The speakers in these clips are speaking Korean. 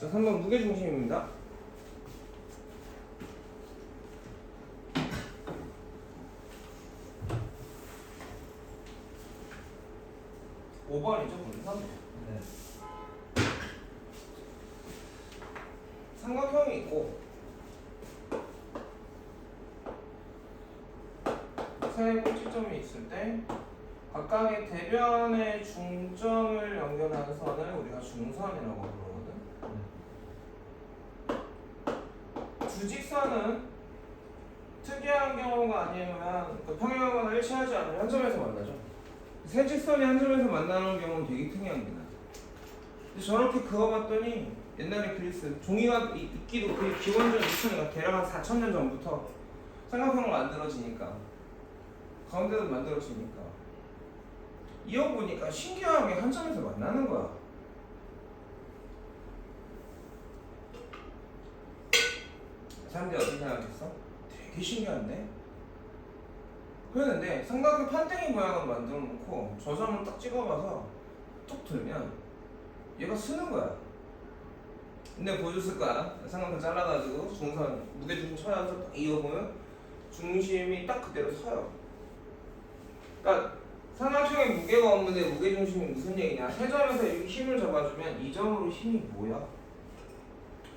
자, 3번 무게중심입니다. (5번이죠) 그래서 네. 삼각형이 있고 세 꼭지점이 있을 때 각각의 대변의 중점을 연결하는 선을 우리가 중선이라고 부르거든. 두 직선은 특이한 경우가 아니면 그 평행하거나 일치하지 않으면 한 점에서 만나죠. 세 직선이 한 점에서 만나는 경우는 되게 특이합니다. 근데 저렇게 그어봤더니 옛날에 그리스 종이가 있기도 그 기원전 2000년 대략 한 4000년 전부터 삼각형을 만들어지니까 가운데도 만들어지니까 이어보니까 신기하게 한 점에서 만나는 거야. 사람들이 어떻게 생각했어? 되게 신기한데? 그랬는데 삼각형 판때기 모양을 만들어 놓고 저 점을 딱 찍어봐서 툭 들면 얘가 쓰는 거야. 근데 보여줬을 거야. 삼각형 잘라가지고 중선 무게중심 쳐야서 딱 이어보면 중심이 딱 그대로 서요. 그러니까 삼각형에 무게가 없는데 무게중심이 무슨 얘기냐? 세 점에서 이렇게 힘을 잡아주면 이 점으로 힘이 뭐야?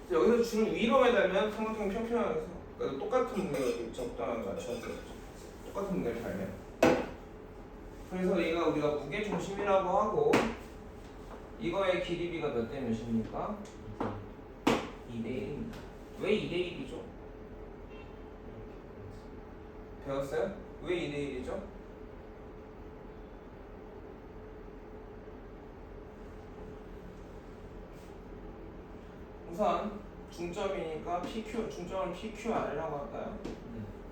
여기서 줄 위로 매달면 삼각형이 평평하게 서. 그러니까 똑같은 무게를 적당하게 맞춰서 똑같은 무게를 달면. 그래서 얘가 우리가 무게중심이라고 하고 이거의 길이비가 몇 대 몇입니까? 2대 1입니다. 왜 2대 1이죠? 배웠어요? 왜 2대 1이죠? 우선 중점이니까 PQ, 중점을 PQR이라고 할까요?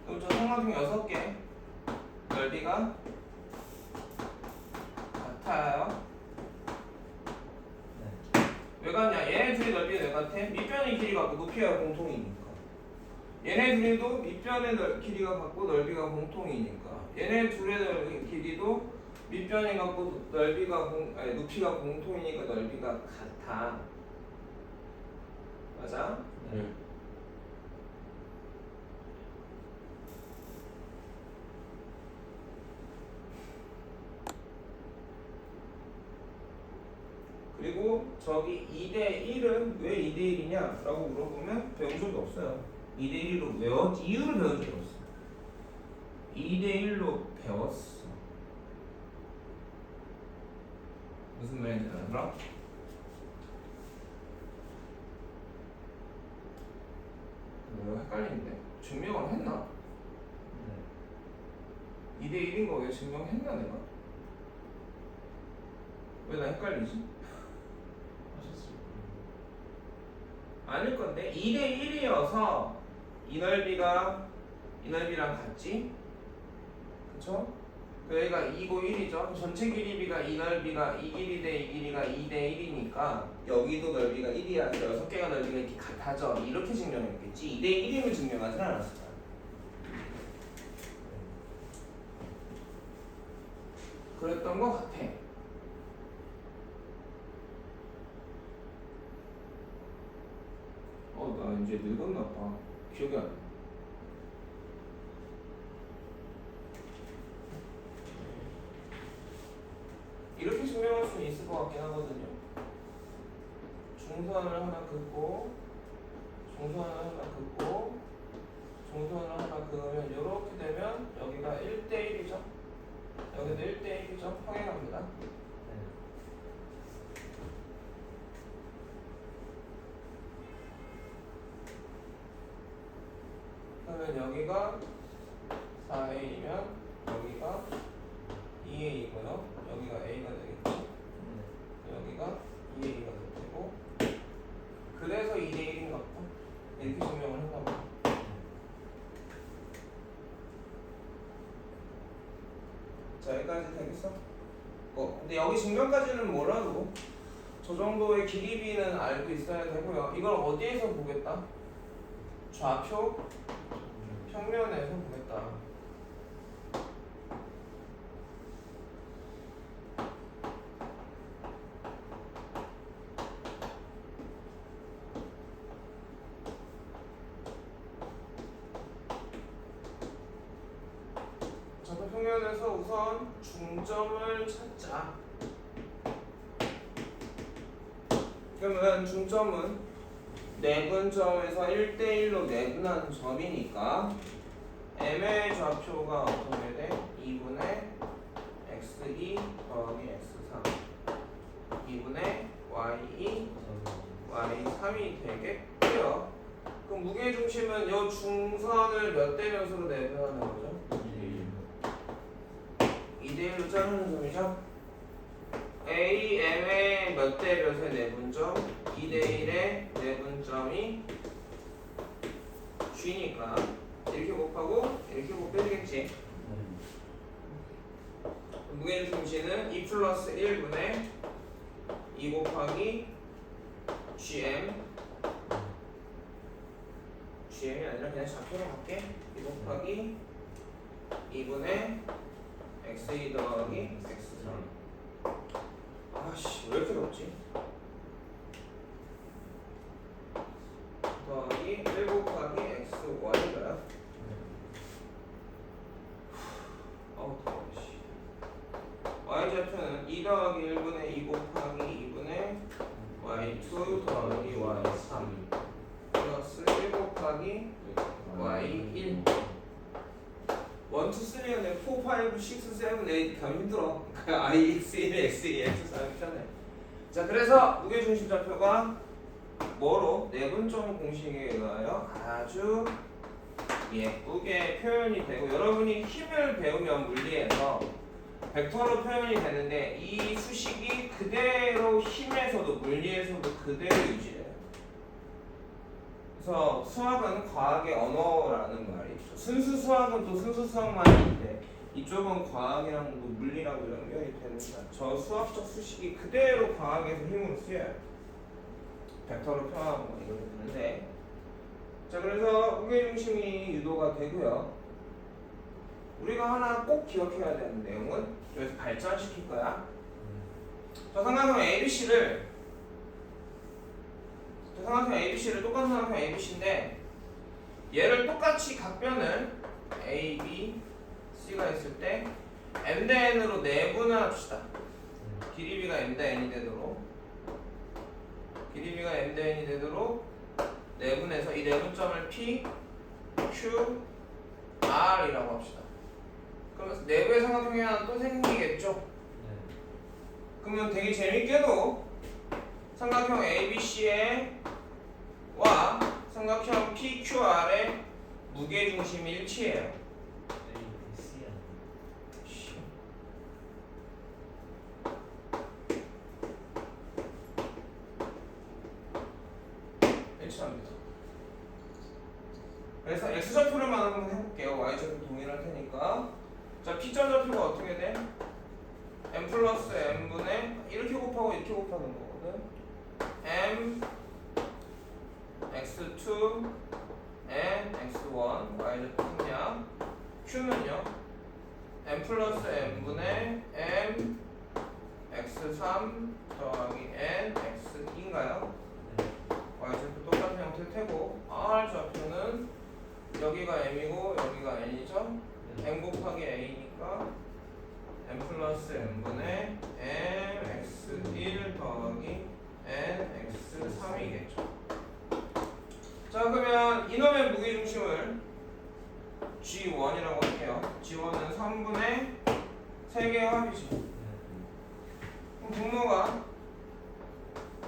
그럼 저 삼각형 6개 넓이가 같아요. 왜 같냐? 얘네 둘이 넓이 왜 같아? 밑변의 길이가 같고 높이가 공통이니까. 얘네 둘이도 밑변의 길이가 같고 넓이가 공통이니까. 얘네 둘의 길이도 밑변이 같고 높이가 공통이니까 넓이가 같아. 맞아? 네. 그리고 저기 2대 1은 왜 2대 1이냐? 라고 물어보면 배운 적이 없어요. 2대 1로 이유를 배운 적이 없어. 2대 1로 배웠어. 무슨 말인지 알아? 왜 헷갈리는데? 증명을 했나? 2대 1인 거 왜 증명했나 내가? 왜 나 헷갈리지? 아닐 건데 2대 1이어서 이 넓이가 이 넓이랑 같지? 그쵸? 여기가 2고 1이죠? 전체 길이비가 이 넓이가 이 길이 대 이 길이가 2대 1이니까 여기도 넓이가 1이야. 6개가 넓이가 이렇게 같아져. 이렇게 증명했겠지. 2대 1임을 증명하진 않았을 거야. 그랬던 거 같아. 나 이제 늙었나 봐. 기억이 안 나. 이렇게 증명할 수는 있을 것 같긴 하거든요. 중선을 하나 긋고 중선을 하나 긋고 중선을 하나 그으면 이렇게 되면 여기가 1대 1이죠. 여기도 1대 1이죠. 평행합니다. 그러면 여기가 4A이면 여기가 2A이고요. 여기가 A가 되겠죠. 여기가 2A가 될 테고. 그래서 2대 1인 것 같다. 이렇게 증명을 했나 봐. 자, 여기까지 되겠어? 근데 여기 증명까지는 몰라도 저 정도의 길이비는 알고 있어야 되고요. 이걸 어디에서 보겠다? 좌표 평면에서 보겠다. 중에서 우선 중점을 찾자. 그러면 중점은 내분점에서 1대1로 내분하는 점이니까 m의 좌표가 어떻게 돼? 2분의 x2 더하기 x3 2분의 y2 y3이 되겠고요. 그럼 무게중심은 이 중선을 몇 대 몇으로 내분하는 거죠? 2대1로 자르는 점이죠? A, M의 몇 대 몇의 내분점? 2대1의 내분점이 G니까 이렇게 곱하고 이렇게 곱해주겠지. 무게중심은 2 플러스 1분의 2 곱하기 GM GM이 아니라 그냥 좌표로 갈게. 2 곱하기 2분의 X2 더하기 X3 아씨 왜 이렇게 높지? 더하기 1 곱하기 XY인가요? 어우 더워 씨. Y좌표는 2 더하기 1분의 2 곱하기 2분의 Y2 더하기 Y3 플러스 1 곱하기 Y1 1, 2, 3가 내 4, 5, 6, 7, 8 가면 힘들어. IX1, X2, X3 편해. 자 그래서 무게중심 좌표가 뭐로? 내분점 공식에 의하여 아주 예쁘게 표현이 되고 여러분이 힘을 배우면 물리에서 벡터로 표현이 되는데 이 수식이 그대로 힘에서도 물리에서도 그대로 유지돼요. 그래서 수학은 과학의 언어라는 말이 있죠. 순수 수학은 또 순수 수학만 있는데 이쪽은 과학이랑 또 물리라고 연결이 되는 거야. 저 수학적 수식이 그대로 과학에서 힘으로 쓰여요. 벡터로 표현하고 이렇게 되는데 자 그래서 무게중심이 유도가 되고요. 우리가 하나 꼭 기억해야 되는 내용은 여기서 발전시킬 거야. 저 삼각형 ABC를 똑같은 삼각형 ABC인데 얘를 똑같이 각변을 A, B, C가 있을 때 M 대 N으로 내분을 합시다. 길이 B가 M 대 N이 되도록 내분해서 이 내분점을 P, Q, R이라고 합시다. 그러면 내부의 삼각형이 하나 또 생기겠죠? 그러면 되게 재밌게도 삼각형 ABC의 와 삼각형 PQR의 무게중심이 일치해요. 일치합니다. 그래서 X좌표를만 한번 해볼게요. Y좌표 동일할 테니까. 자 P점 좌표가 어떻게 돼? M 플러스 M분의 이렇게 곱하고 이렇게 곱하는 거거든. M X2 and X1 Y좌표 생략. Q는요 M 플러스 M분의 M X3 더하기 N X2인가요? Y좌표 똑같은 형태일 테고 R 좌표는 여기가 M이고 여기가 N이죠? M 곱하기 A니까 M 플러스 M분의 M X1 더하기 N X3이겠죠. 자 그러면 이놈의 무게중심을 G1이라고 할게요. G1은 3분의 3개의 합이지. 그럼 분모가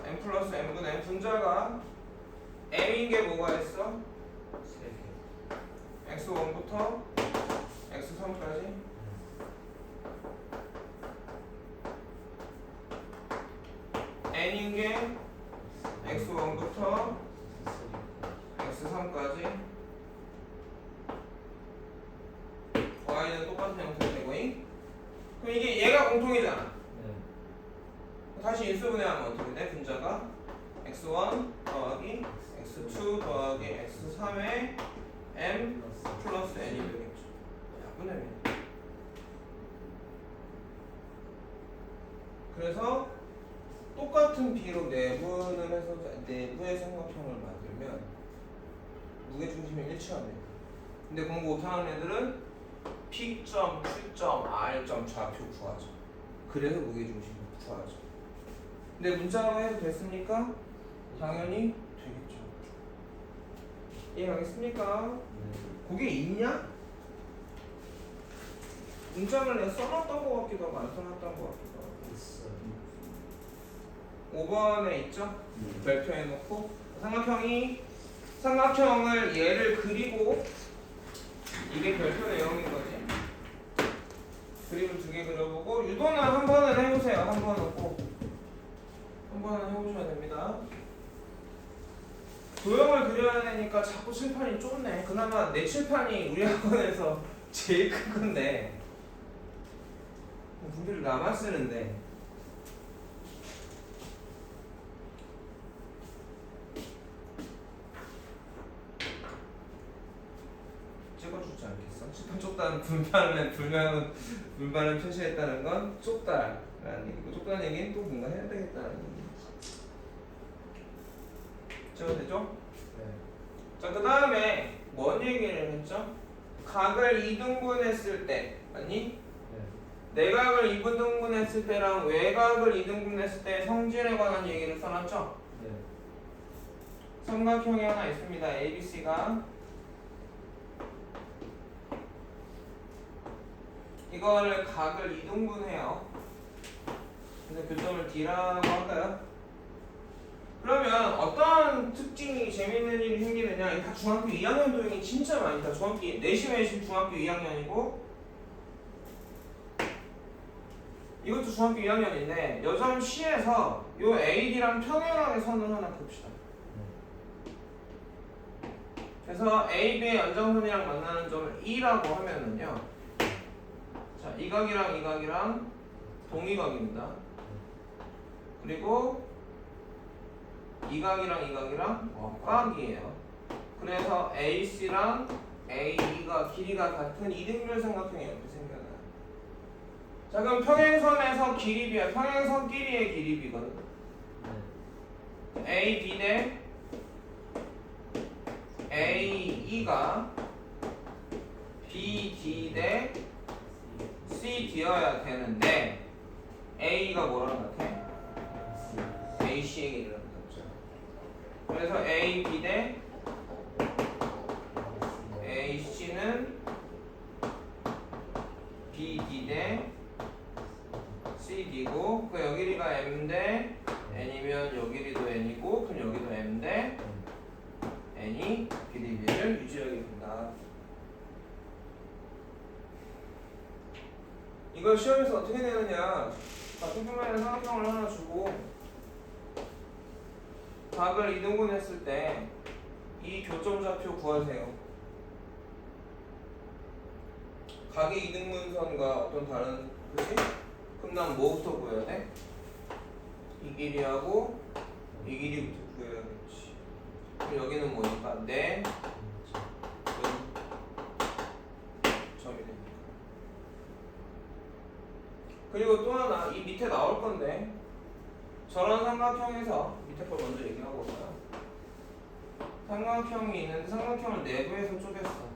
M 플러스 M분의 분자가 M인 게 뭐가 있어? X1부터 X3까지 N인 게 X1부터 X3까지 Y는 똑같은 형태가 되고잉? 그럼 이게 얘가 공통이잖아. 다시 인수분해하면 어떻게 돼? 분자가 X1 더하기 X2 더하기 X3의 M 플러스 N이 되겠죠. 약분하면. 그래서 똑같은 B로 내분을 해서 내부의 삼각형을 만들면 무게중심이 일치합니다. 근데 공부 못하는 애들은 P점, Q점, R점 좌표 구하죠. 그래서 무게중심 구하죠. 근데 문자로 해도 됐습니까? 당연히 되겠죠. 이해가겠습니까? 그게 있냐? 문장을 내가 써놨던 것 같기도 하고 안 써놨던 것 같기도 하고. 있어. 5번에 있죠? 별표해놓고 삼각형을 얘를 그리고 이게 별표 내용인 거지. 그림을 2개 그려보고 유도는 한 번은 해보세요. 한 번은 꼭. 한 번은 해보셔야 됩니다. 도형을 그려야 되니까 자꾸 칠판이 좁네. 그나마 내 칠판이 우리 학원에서 제일 큰 건데 분들이 나만 쓰는데 찍어주지 않겠어? 칠판 좁다는 불만을 표시했다는 건 좁다라는 얘기고 좁다는 얘기는 또 뭔가 해야 되겠다는 얘기. 찍어되죠? 네. 자, 그 다음에 뭔 얘기를 했죠? 각을 2등분했을 때 아니? 네. 내각을 2등분했을 때랑 외각을 2등분했을 때 성질에 관한 얘기를 써놨죠? 네. 삼각형이 하나 있습니다. ABC가 이거를 각을 2등분해요. 근데 교점을 D라고 할까요? 그러면 어떤 특징이 재밌는 일이 생기느냐? 다 중학교 2학년 도형이 진짜 많다. 내심의 중학교 2학년이고 이것도 중학교 2학년인데 여점 C에서 요 AD랑 평행하게 선을 하나 봅시다. 그래서 AB의 연장선이랑 만나는 점을 E라고 하면은요. 자, 이 각이랑 동의각입니다. 그리고 이 각이랑 각이에요. 그래서 AC랑 AE가 길이가 같은 이등변 삼각형이 이렇게 생겨나요. 자, 그럼 평행선에서 길이 비야. 평행선 끼리의 길이 비거든. AB 대 AE가 BD 대 CD여야 되는데 A가 뭐랑 같아? AC의 길이랑 같죠. 그래서 AB 대 AC는 BD 대 CD고 그 여 길이가 M 대 N이면 여 길이도 N이고 그럼 여기도 M 대 N이 길이비를 유지하게 된다. 이걸 시험에서 어떻게 내느냐? 같은 평면의 삼각형을 하나 주고 각을 2등분했을 때 이 교점좌표 구하세요. 각의 2등분선과 어떤 다른 그치? 그럼 난 뭐부터 구해야 돼? 이 길이하고 이 길이부터 구해야겠지. 그럼 여기는 뭐니까? 네 점이 됩니다. 그리고 또 하나 이 밑에 나올 건데 저런 삼각형에서 밑에 걸 먼저 얘기하고 올까요? 삼각형이 있는데 삼각형을 내부에서 쪼갰어.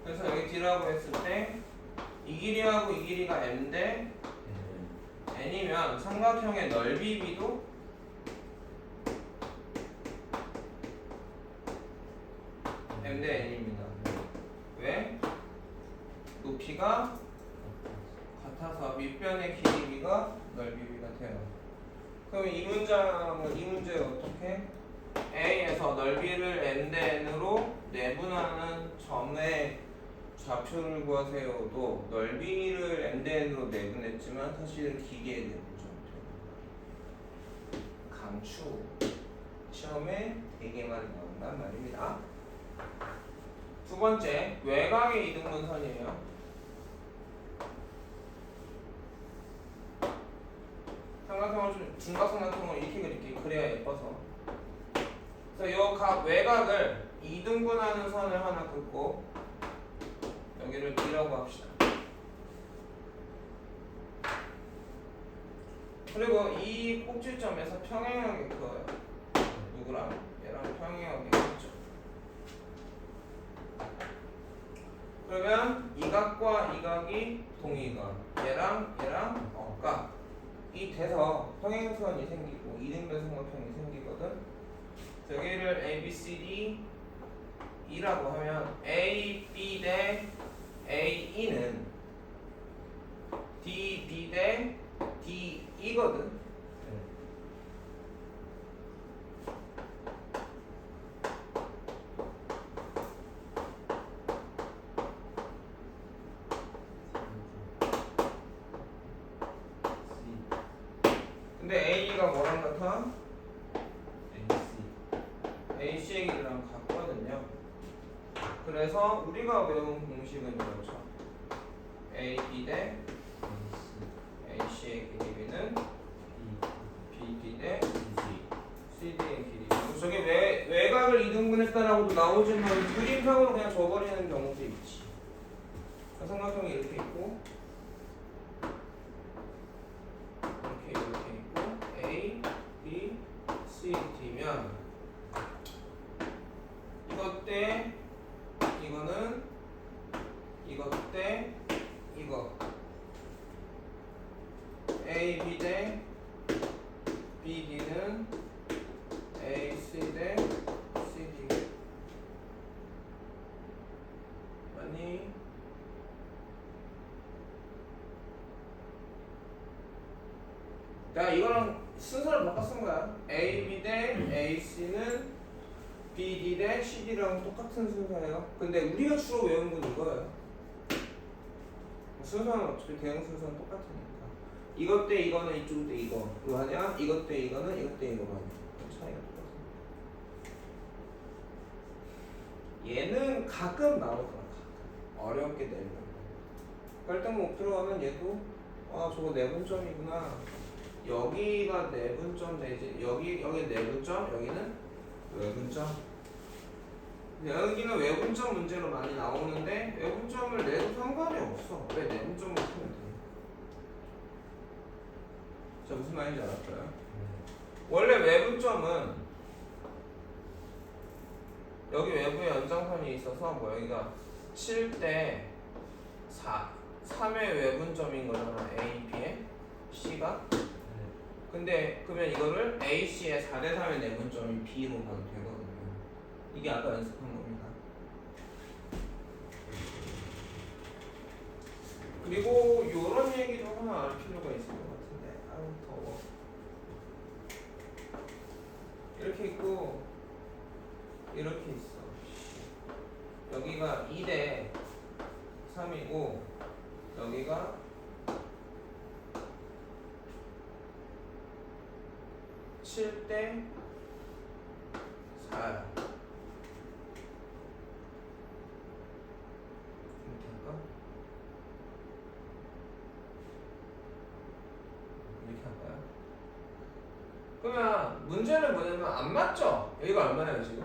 그래서 여기 D라고 했을 때 이 길이하고 이 길이가 M 대 N이면 삼각형의 넓이 B도 M 대 N입니다. 왜? 높이가 같아서 밑변의 길이 B가 넓이 B가 돼요. 그럼 이 문제를 어떻게? A에서 넓이를 M 대 N으로 내분하는 점의 좌표를 구하세요도 넓이를 M 대 N으로 내분했지만 사실은 기계의 내분점표. 강추. 시험에 되게만 나온단 말입니다. 두 번째, 외곽의 이등분선이에요. 삼각형을 좀 중각삼각형을 이렇게 그릴게요. 그래야 예뻐서. 그래서 요 각 외곽을 이등분하는 선을 하나 긋고 여기를 B라고 합시다. 그리고 이 꼭지점에서 평행하게 그어요. 누구랑? 얘랑 평행하게 그었죠. 더하기 동의가 얘랑 어가 이 돼서 평행선이 생기고 이등변 삼각형이 생기거든. 여기를 A, B, C, D E라고 하면 A, B 대 A, E는 D, B 대 D, E거든. 근데 A가 뭐랑 같아? AC의 길이랑 같거든요. 그래서 우리가 외운 공식은 이렇죠. AB 대 AC의 길이는 BD 대 CD의 길이. 저게 외곽을 이등분했다라고도 나오지만 그림상으로 그냥 줘버리는 경우도 있지. 삼각형이 이렇게 있고 이렇게 있고 A, B, C, D면 이것 때 이거는 이것 때 이거 A, B 대 B, D는 A, C 대 C, D 맞니? 내가 이거랑 순서를 바꿔 쓴 거야. A, B 대 A, C는 B, D 대 C, D랑 똑같은 순서예요. 근데 우리가 주로 외운 건 이거예요. 순서는 어차피 대응 순서는 똑같으니까. 이것 때 이거는 이쪽 때 이거 아니야? 이것 때 이거는 이것 때 이거 아니야? 차이가 똑같아. 얘는 가끔 나오더라. 가끔. 어렵게 내면. 깔등 못 들어가면 얘도 아 저거 내분점이구나. 여기가 내분점 되지. 여기 내분점, 여기는 외분점. 여기는 외분점 문제로 많이 나오는데 외분점을 내도 상관이 없어. 왜 내분점을 풀면 돼? 자 무슨 말인지 알았어요? 원래 외분점은 여기 외부에 연장선이 있어서 뭐 여기가 7대 3의 외분점인 거잖아. A, B에 C가. 근데 그러면 이거를 A, C의 4대 3의 내분점이 B로 봐도 되거든요. 이게 아까 연습한 겁니다. 그리고 요런 얘기도 하나 알 필요가 있을 것 같은데 아유 더워. 이렇게 있고 이렇게 있어. 여기가 2대 3이고 여기가 7대 4야. 이렇게 할까? 이렇게 할까요? 그러면 문제는 뭐냐면 안 맞죠? 여기가 얼마나요 지금?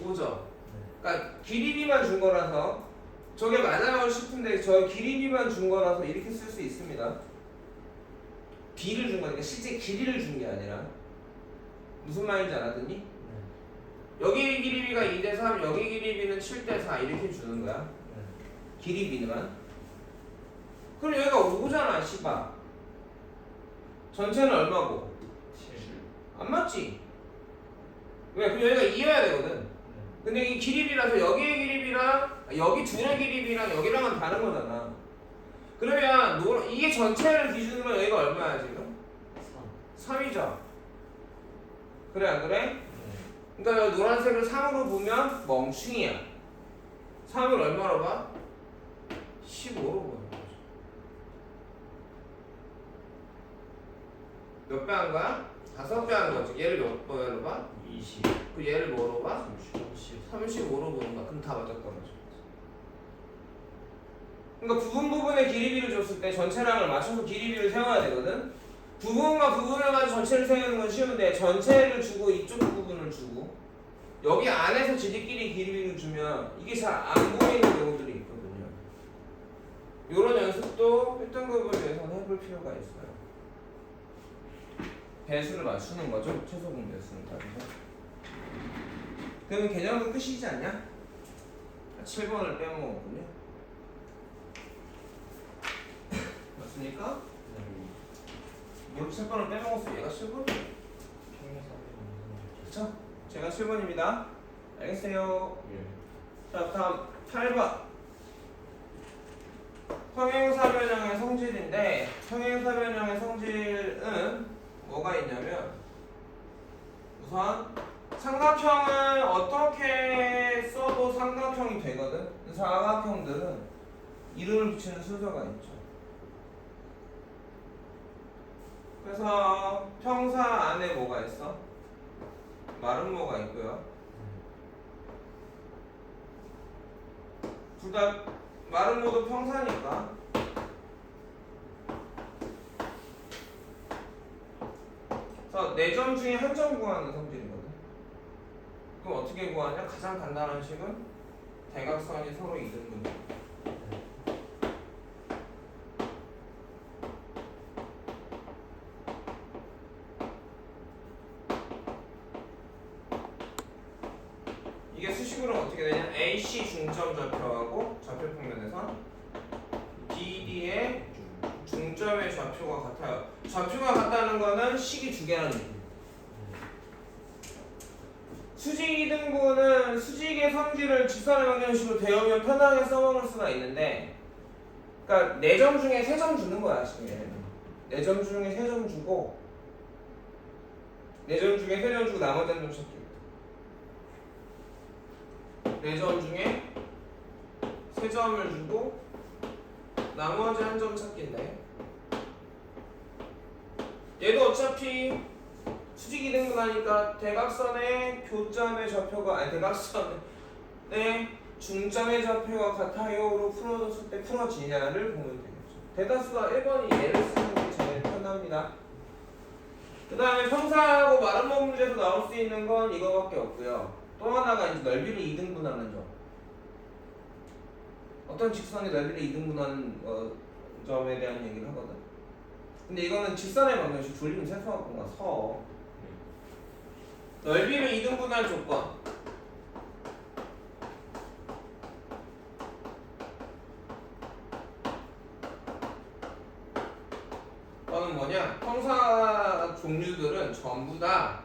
5죠? 그러니까 길이비만 준 거라서 저게 맞아요 싶은데 저 길이비만 준 거라서 이렇게 쓸 수 있습니다. B를 준 거니까 실제 길이를 준 게 아니라. 무슨 말인지 알았더니? 여기 길이비가 2대 3, 여기 길이비는 7대 4 이렇게 주는 거야. 길이비만. 그럼 여기가 5잖아, 씨바. 전체는 얼마고? 7. 안 맞지? 왜? 그럼 여기가 2여야 되거든. 근데 이 길이비라서 여기의 길이비랑 여기 둘의 길이비랑 여기랑은 다른 거잖아. 그러면 이게 전체를 기준으로 여기가 얼마야 지금? 3이죠. 그래 안 그래? 그러니까 여기 노란색을 3으로 보면 멍충이야. 3을 얼마로 봐? 15로 보는 거죠. 몇 배 한 거야? 5배 하는 거지. 얘를 몇 배로 봐? 20. 그 얘를 뭐로 봐? 35로 보는 거야. 그럼 다 맞았단 말이야. 그러니까 부분의 길이비를 줬을 때 전체량을 맞춰서 길이비를 세워야 되거든. 부분과 부분을 가지고 전체를 세우는 건 쉬운데 전체를 주고 이쪽 부분을 주고 여기 안에서 지들끼리 길이비를 주면 이게 잘 안 보이는 경우들이 있거든요. 이런 연습도 1등급을 위해서는 해볼 필요가 있어요. 배수를 맞추는 거죠. 최소분 배수는 따라서. 그러면 개념은 끝이지 않냐? 7번을 빼먹었군요. 맞습니까? 뭘 7번을 빼먹었어. 얘가 7번? 그쵸? 제가 7번입니다. 알겠어요? 자, 다음 8번. 평행사변형의 성질인데 평행사변형의 성질은 뭐가 있냐면 우선 삼각형을 어떻게 써도 삼각형이 되거든. 사각형들은 이름을 붙이는 순서가 있죠. 그래서 평사 안에 뭐가 있어? 마름모가 있고요. 둘 다 마름모도 평사니까 그래서 4점 중에 한 점 구하는 성질이거든. 그럼 어떻게 구하냐? 가장 간단한 식은 대각선이 서로 이등분이야. 이게 수식으로는 어떻게 되냐? AC 중점 좌표하고 좌표 평면에서 BD의 중점의 좌표가 같아요. 좌표가 같다는 거는 식이 두 개라는 얘기. 수직 이등분은 수직의 성질을 직선의 방정식으로 대우면 편하게 써먹을 수가 있는데, 그러니까 4점 중에 3점 주는 거야 지금. 4점 중에 3점 주고 4점 중에 3점 주고 나머지 한 점 찾기. 4점 중에 3점을 주고 나머지 한 점 찾기인데, 얘도 어차피 수직 이등분하니까 대각선의 교점의 좌표가 아니 대각선의 중점의 좌표가 같아요로 풀어줬을 때 풀어지냐를 보면 되겠죠. 대다수가 1번이 얘를 쓰는 게 제일 편합니다. 그 다음에 평사하고 마름모 문제에서 나올 수 있는 건 이거밖에 없고요. 또 하나가 이제 넓이를 이등분하는 점. 어떤 직선의 넓이를 이등분하는 점에 대한 얘기를 하거든. 근데 이거는 직선의 방정식 졸리면 세수하고 서 넓이를 이등분할 조건. 그거는 뭐냐? 평사 종류들은 전부 다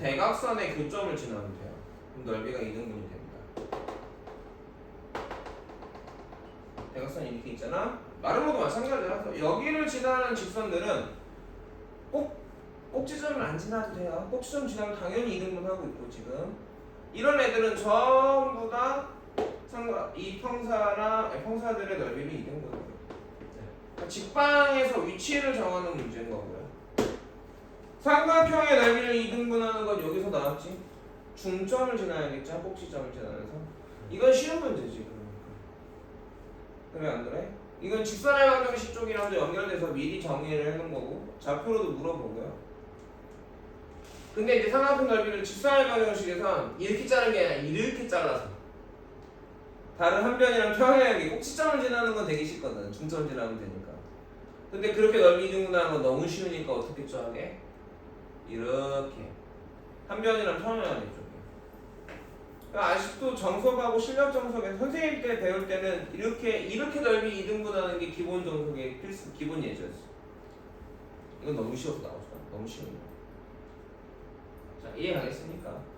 대각선의 교점을 지나면 돼요. 그럼 넓이가 이등분이 됩니다. 대각선이 이렇게 있잖아. 마름모도 마찬가지야. 여기를 지나는 직선들은 꼭지점을 안 지나도 돼요. 꼭지점 지나면 당연히 이등분하고 있고 지금 이런 애들은 전부 다 이 평사들의 넓이를 이등분해요. 그러니까 직방에서 위치를 정하는 문제인 거고요. 삼각형의 넓이를 이등분하는 건 여기서 나왔지. 중점을 지나야겠죠. 꼭지점을 지나면서. 이건 쉬운 문제지. 그래 안 그래? 이건 직선의 방정식 쪽이랑도 연결돼서 미리 정의를 해놓은 거고 좌표로도 물어보고요. 근데 이제 삼각형 넓이를 직선의 방정식에선 이렇게 자른 게 아니라 이렇게 잘라서 다른 한 변이랑 평행하게 꼭지점을 지나는 건 되게 쉽거든. 중점 지나면 되니까. 근데 그렇게 넓이 이등분하는 건 너무 쉬우니까 어떻게 하게? 이렇게 한 변이랑 평행하게 좀. 그러니까 아직도 정석하고 실력 정석에서 선생님 때 배울 때는 이렇게 넓이 이등분하는 게 기본 정석의 필수 기본 예제였어. 이건 너무 쉬워서 나오잖아. 너무 쉬운 거. 자, 이해가겠습니까?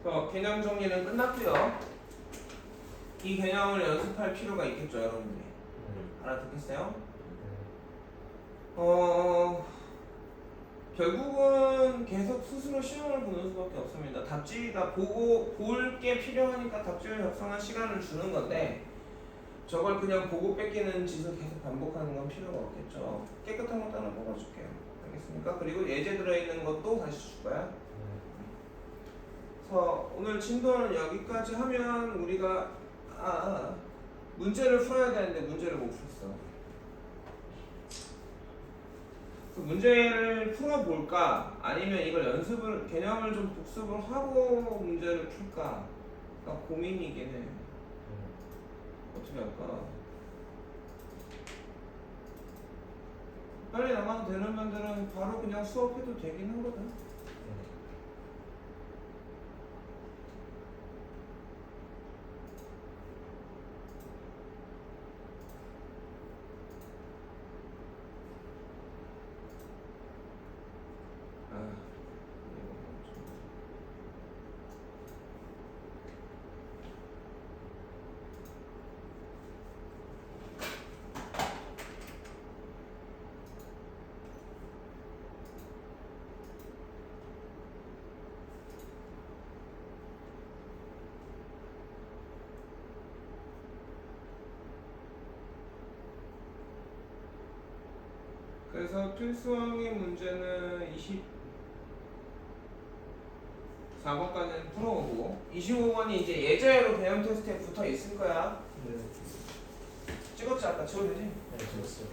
그래서 개념 정리는 끝났고요. 이 개념을 연습할 필요가 있겠죠, 여러분들이. 알아듣겠어요? 결국은 계속 스스로 시험을 보는 수밖에 없습니다. 답지가 볼 게 필요하니까 답지를 작성할 시간을 주는 건데 저걸 그냥 보고 뺏기는 짓을 계속 반복하는 건 필요가 없겠죠. 깨끗한 것도 하나 뽑아줄게요. 알겠습니까? 그리고 예제 들어있는 것도 다시 줄 거야. 그래서 오늘 진도는 여기까지 하면 우리가 문제를 풀어야 되는데 문제를 못 풀었어. 그 문제를 풀어볼까? 아니면 이걸 개념을 좀 복습을 하고 문제를 풀까? 고민이긴 해. 어떻게 할까? 빨리 나가도 되는 분들은 바로 그냥 수업해도 되긴 하거든. 그래서 필수항의 문제는 24번까지는 풀어오고 25번이 이제 예제로 개념 테스트에 붙어 있을 거야. 네. 찍었지 아까 찍어도 되지? 네, 좋았어요.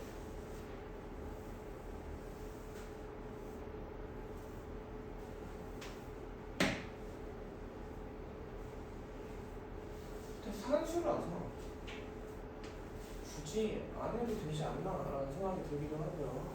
근데 산수라서 굳이 안 해도 되지 않나 라는 생각이 들기도 하고요.